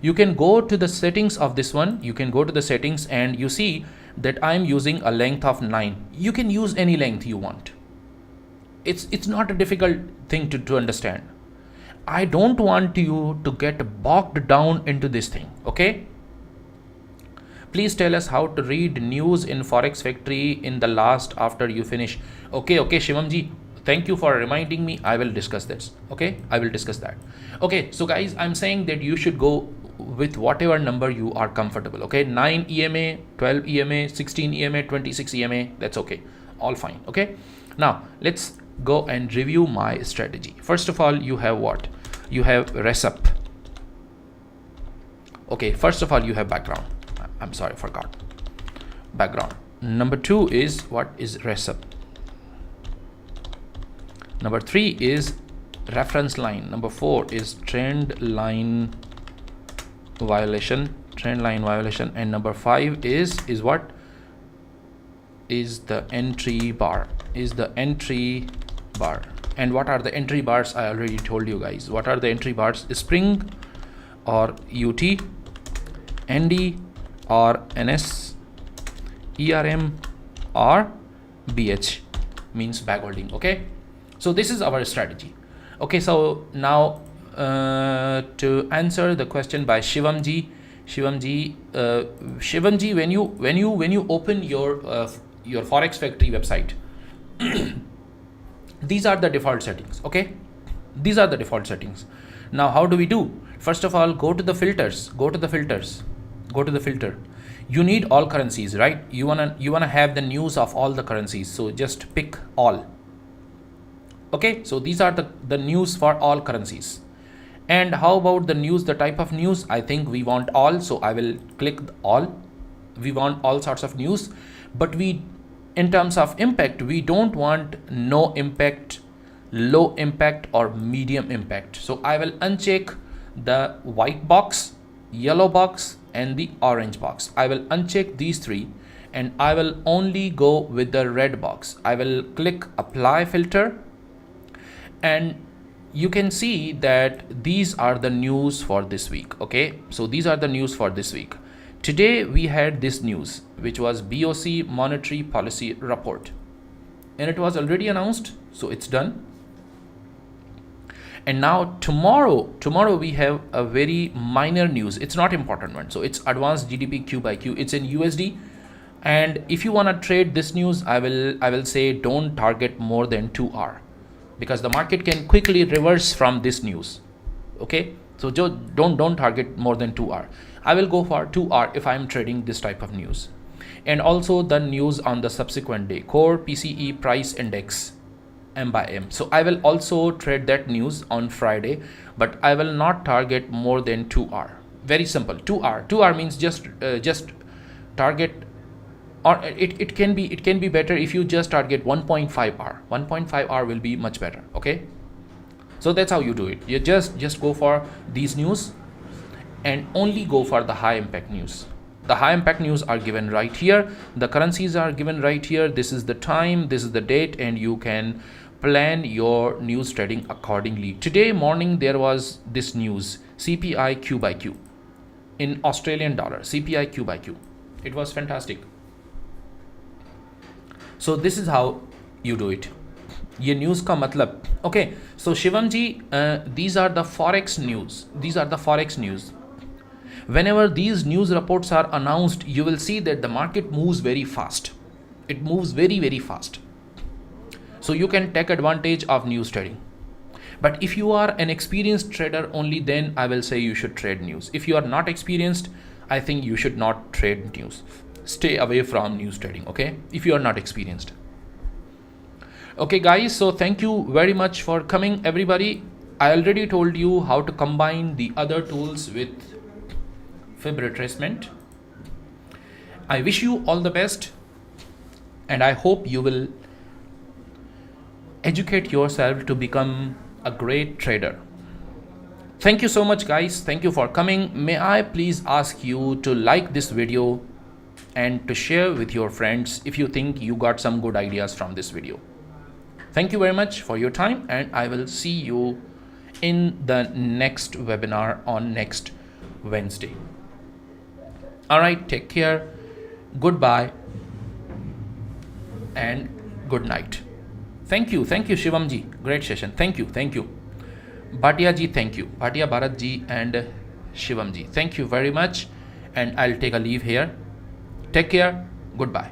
You can go to the settings of this one. You can go to the settings and you see that I'm using a length of 9. You can use any length you want. It's not a difficult thing to understand. I don't want you to get bogged down into this thing, okay? Please tell us how to read news in Forex Factory in the last after you finish. Okay, Shivam ji, thank you for reminding me. I will discuss this, okay? I will discuss that. Okay, so guys, I'm saying that you should go with whatever number you are comfortable, okay? 9 EMA, 12 EMA, 16 EMA, 26 EMA, that's okay. All fine, okay? Now, let's go and review my strategy. First of all, you have what? You have recipe. Okay, first of all, you have background. I'm sorry, forgot. Background. Number 2 is what is recipe. Number 3 is reference line. Number 4 is trend line violation. And number 5 is what? Is the entry bar. And what are the entry bars? I already told you guys. What are the entry bars? Spring or UT, ND or NS, ERM or BH, means bag holding, okay? So this is our strategy. Okay, so now to answer the question by Shivamji, when you open your Forex Factory website, these are the default settings, okay? These are the default settings. Now, how do we do? First of all, go to the filters. You need all currencies, right? You wanna have the news of all the currencies. So just pick all. Okay, so these are the news for all currencies. And how about the news, the type of news? I think we want all, so I will click all. We want all sorts of news, but in terms of impact, we don't want no impact, low impact or medium impact. So I will uncheck the white box, yellow box and the orange box. I will uncheck these 3 and I will only go with the red box. I will click apply filter and you can see that these are the news for this week, okay? So these are the news for this week. Today we had this news, which was BOC monetary policy report, and it was already announced, so it's done. And now tomorrow we have a very minor news. It's not important one. So it's advanced GDP Q by Q. It's in USD. And if you want to trade this news, I will say don't target more than 2 hours, because the market can quickly reverse from this news. Okay, so don't target more than 2 hours. I will go for 2 hours if I'm trading this type of news. And also the news on the subsequent day, core PCE price index. M by M. So I will also trade that news on Friday, but I will not target more than 2 hour. Very simple. 2 hour. 2 hour means just target, or it can be better if you just target 1.5 hour. 1.5 hour will be much better. Okay. So that's how you do it. You just go for these news and only go for the high impact news. The high impact news are given right here. The currencies are given right here. This is the time, this is the date, and you can plan your news trading accordingly. Today morning there was this news, CPI Q by Q in Australian dollar, CPI Q by Q. It was fantastic. So this is how you do it. ये news का मतलब, okay. So Shivam ji, these are the Forex news. These are the Forex news. Whenever these news reports are announced, you will see that the market moves very fast. It moves very, very fast. So you can take advantage of news trading. But if you are an experienced trader, only then I will say you should trade news. If you are not experienced, I think you should not trade news. Stay away from news trading, okay? If you are not experienced. Okay guys, so thank you very much for coming everybody. I already told you how to combine the other tools with Fib retracement. I wish you all the best, and I hope you will educate yourself to become a great trader. Thank you so much guys. Thank you for coming. May I please ask you to like this video and to share with your friends if you think you got some good ideas from this video. Thank you very much for your time, and I will see you in the next webinar on next Wednesday. All right, take care. Goodbye and good night. Thank you Shivam ji. Great session. Thank you. Bhatia ji, thank you. Bhatia Bharat ji and Shivam ji. Thank you very much, and I'll take a leave here. Take care. Goodbye.